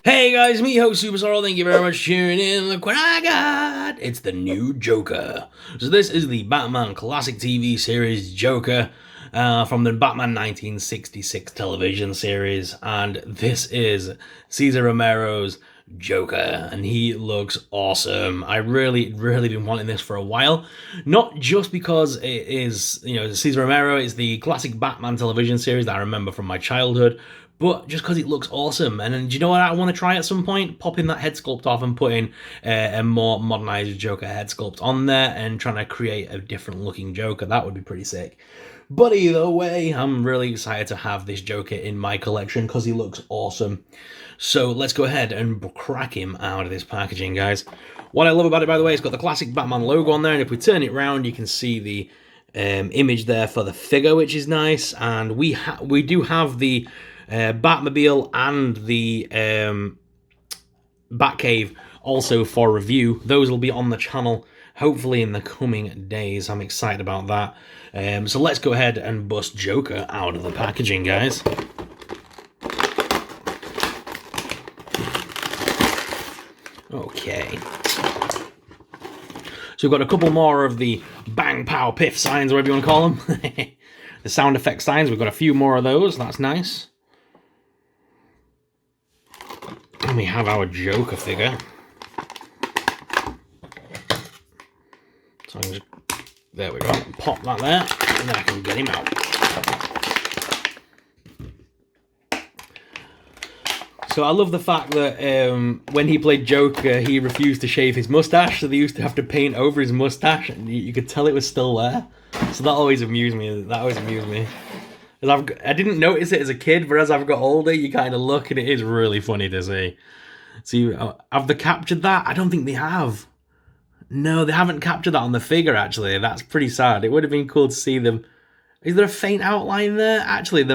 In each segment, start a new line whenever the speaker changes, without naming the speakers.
Hey guys, me host Superstar. Thank you very much for tuning in. Look what I got! It's the new Joker. So this is the Batman classic TV series Joker from the Batman 1966 television series, and this is Cesar Romero's Joker, and he looks awesome. I really been wanting this for a while, not just because it is, Cesar Romero is the classic Batman television series that I remember from my childhood, but just because it looks awesome. And then, do you know what I want to try at some point? Popping that head sculpt off and putting a more modernized Joker head sculpt on there and trying to create a different looking Joker. That would be pretty sick. But either way, I'm really excited to have this Joker in my collection because he looks awesome. So let's go ahead and crack him out of this packaging, guys. What I love about it, by the way, it's got the classic Batman logo on there, and if we turn it around, you can see the image there for the figure, which is nice. And we do have the Batmobile and the Batcave also for review. Those will be on the channel hopefully in the coming days. I'm excited about that. So let's go ahead and bust Joker out of the packaging, guys. Okay. So we've got a couple more of the bang, pow, piff signs, whatever you want to call them. The sound effect signs, we've got a few more of those. That's nice. And we have our Joker figure. So I can just, there we go, pop that there, and then I can get him out. So I love the fact that when he played Joker, he refused to shave his mustache, so they used to have to paint over his mustache, and you could tell it was still there. So that always amused me. I didn't notice it as a kid, but as I've got older, you kind of look, and it is really funny to see. So have they captured that? I don't think they have. No, they haven't captured that on the figure, actually. That's pretty sad. It would have been cool to see them. Is there a faint outline there? Actually,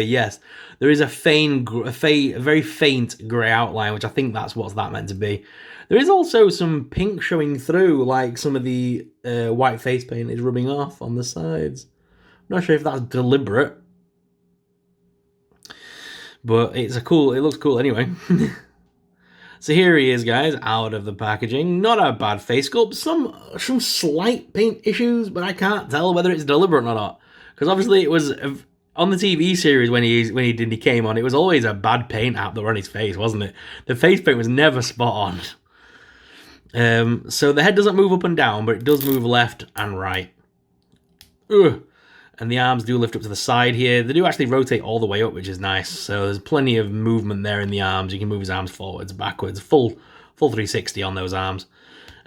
yes. There is a very faint grey outline, which I think that's what's that meant to be. There is also some pink showing through, like some of the white face paint is rubbing off on the sides. I'm not sure if that's deliberate, but it looks cool anyway. So here he is, guys, out of the packaging. Not a bad face sculpt. Some slight paint issues, but I can't tell whether it's deliberate or not. Because obviously it was on the TV series when he came on. It was always a bad paint app that were on his face, wasn't it? The face paint was never spot on. So the head doesn't move up and down, but it does move left and right. Ugh. And the arms do lift up to the side here. They do actually rotate all the way up, which is nice. So there's plenty of movement there in the arms. You can move his arms forwards, backwards, full 360 on those arms.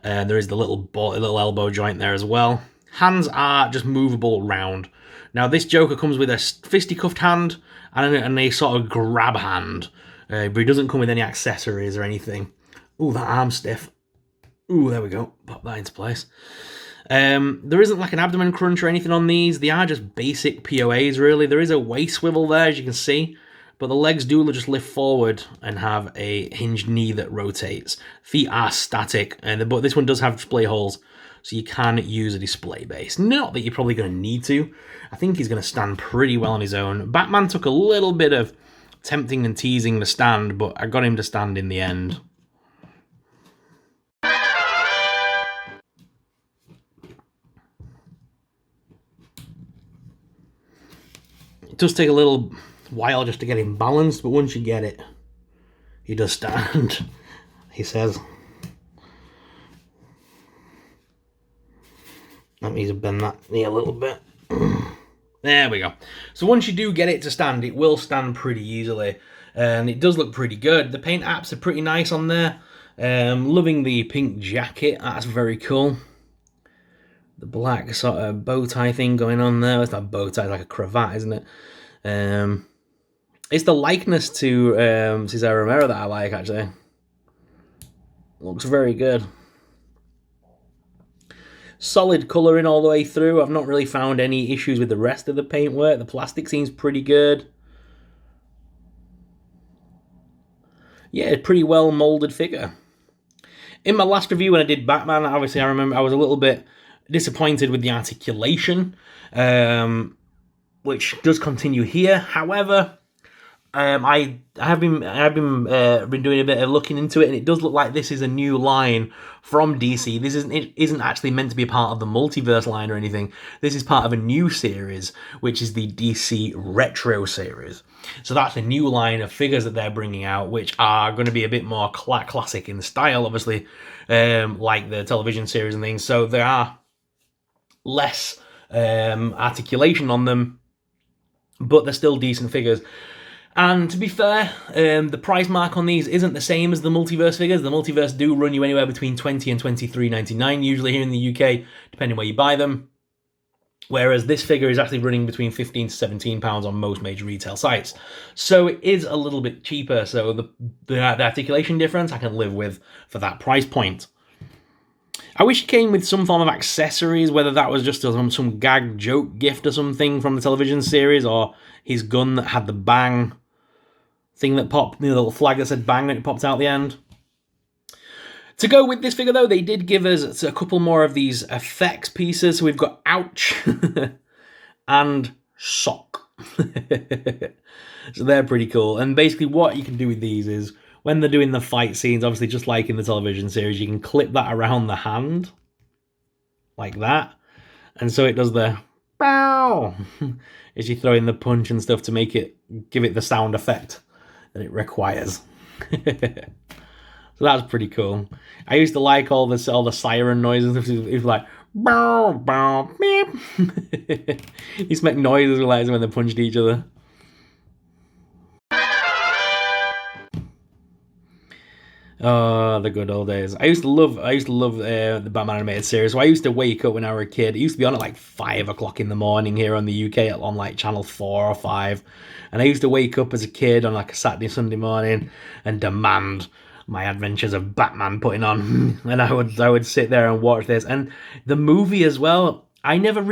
There is the little elbow joint there as well. Hands are just movable round. Now this Joker comes with a fisticuffed hand and a sort of grab hand. But he doesn't come with any accessories or anything. Ooh, that arm's stiff. Ooh, there we go. Pop that into place. There isn't like an abdomen crunch or anything on these. They are just basic POAs, really. There is a waist swivel there, as you can see, but the legs do just lift forward and have a hinged knee that rotates. Feet are static, but this one does have display holes, so you can use a display base. Not that you're probably going to need to. I think he's going to stand pretty well on his own. Batman took a little bit of tempting and teasing the stand, but I got him to stand in the end. It does take a little while just to get him balanced, but once you get it, he does stand, he says. Let me just bend that knee a little bit. There we go. So once you do get it to stand, it will stand pretty easily. And it does look pretty good. The paint apps are pretty nice on there. Loving the pink jacket, that's very cool. The black sort of bow tie thing going on there. It's not a bow tie, it's like a cravat, isn't it? It's the likeness to Cesar Romero that I like, actually. Looks very good. Solid colouring all the way through. I've not really found any issues with the rest of the paintwork. The plastic seems pretty good. Yeah, a pretty well moulded figure. In my last review when I did Batman, obviously I remember I was a little bit disappointed with the articulation, which does continue here. However, I have been doing a bit of looking into it, and it does look like this is a new line from DC. It isn't actually meant to be a part of the multiverse line or anything. This is part of a new series, which is the DC Retro series. So that's a new line of figures that they're bringing out, which are going to be a bit more classic in style, obviously, like the television series and things. So there are less articulation on them, but they're still decent figures. And to be fair, the price mark on these isn't the same as the multiverse figures. The multiverse do run you anywhere between $20 and $23.99, usually here in the UK, depending where you buy them. Whereas this figure is actually running between £15 to £17 on most major retail sites. So it is a little bit cheaper. So the articulation difference I can live with for that price point. I wish it came with some form of accessories, whether that was just some gag joke gift or something from the television series, or his gun that had the bang thing that popped, the little flag that said bang and it popped out the end. To go with this figure, though, they did give us a couple more of these effects pieces. So we've got ouch and sock. So they're pretty cool. And basically what you can do with these is, when they're doing the fight scenes, obviously just like in the television series, you can clip that around the hand, like that. And so it does the bow as you throw in the punch and stuff to give it the sound effect that it requires. So that's pretty cool. I used to like all the siren noises. It was like bow, bow, beep. They used to make noises like when they punched each other. Oh, the good old days. I used to love the Batman animated series. So I used to wake up when I was a kid. It used to be on at like 5 o'clock in the morning here on the UK on like channel 4 or 5. And I used to wake up as a kid on like a Saturday, Sunday morning and demand my Adventures of Batman putting on. And I would sit there and watch this. And the movie as well. I never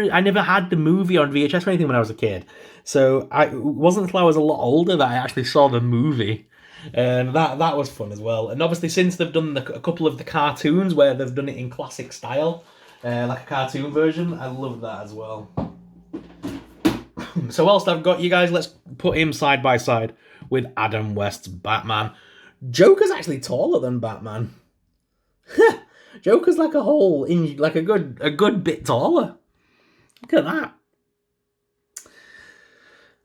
had the movie on VHS or anything when I was a kid. So it wasn't until I was a lot older that I actually saw the movie. And that was fun as well. And obviously, since they've done a couple of the cartoons where they've done it in classic style, like a cartoon version, I love that as well. So whilst I've got you guys, let's put him side by side with Adam West's Batman. Joker's actually taller than Batman. Joker's like a whole inch, like a good bit taller. Look at that.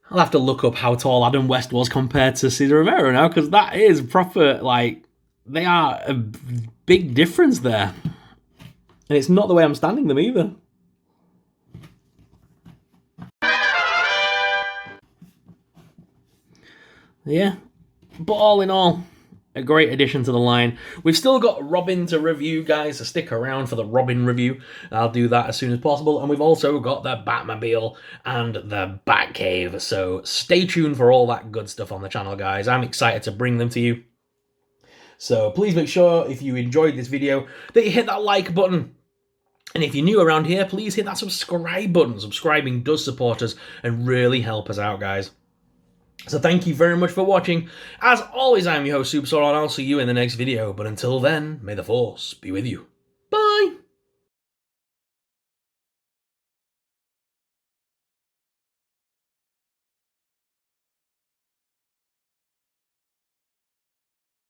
I'll have to look up how tall Adam West was compared to Cesar Romero now, because that is proper, like, they are a big difference there. And it's not the way I'm standing them either. Yeah, but all in all, a great addition to the line. We've still got Robin to review, guys, so stick around for the Robin review. I'll do that as soon as possible. And we've also got the Batmobile and the Batcave, so stay tuned for all that good stuff on the channel, guys. I'm excited to bring them to you. So please make sure, if you enjoyed this video, that you hit that like button. And if you're new around here, please hit that subscribe button. Subscribing does support us and really help us out, guys. So thank you very much for watching. As always, I'm your host, Superstar, and I'll see you in the next video. But until then, may the Force be with you.